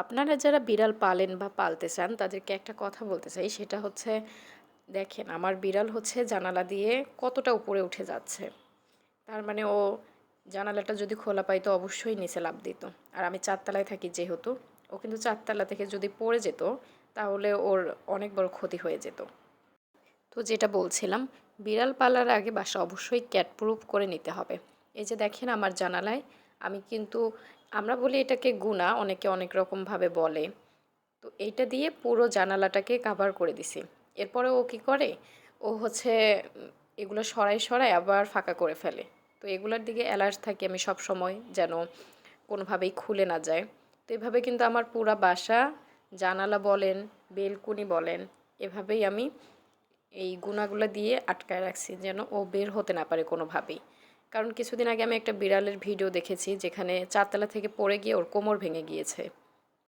আপনারা যারা বিড়াল পালেন বা পালতে চান তাদেরকে একটা কথা বলতে চাই, সেটা হচ্ছে দেখেন আমার বিড়াল হচ্ছে জানালা দিয়ে কতটা উপরে উঠে যাচ্ছে। তার মানে ও জানালাটা যদি খোলা পাইতো অবশ্যই নিচে লাফ দিত। আর আমি চারতলায় থাকি যেহেতু, ও কিন্তু চারতলা থেকে যদি পড়ে যেত তাহলে ওর অনেক বড় ক্ষতি হয়ে যেত। তো যেটা বলছিলাম, বিড়াল পালার আগে বাসা অবশ্যই ক্যাট প্রুফ করে নিতে হবে। এই যে দেখেন আমার জানালায় আমি কিন্তু, আমরা বলি এটাকে গুণা, অনেকে অনেক রকমভাবে বলে। তো এইটা দিয়ে পুরো জানালাটাকে কাভার করে দিছি। এরপরে ও কী করে, ও হচ্ছে এগুলো সরায় সরায় আবার ফাঁকা করে ফেলে। তো এগুলোর দিকে অ্যালার্ট থাকি আমি সব সময়, যেন কোনোভাবেই খুলে না যায়। তো এভাবে কিন্তু আমার পুরা বাসা, জানালা বলেন, বেলকুনি বলেন, এভাবেই আমি এই গুণাগুলো দিয়ে আটকায় রাখছি যেন ও বের হতে না পারে কোনোভাবেই। কারণ কিছুদিন আগে আমি একটা বিড়ালের ভিডিও দেখেছি যেখানে চারতলা থেকে পড়ে গিয়ে ওর কোমর ভেঙে গিয়েছে।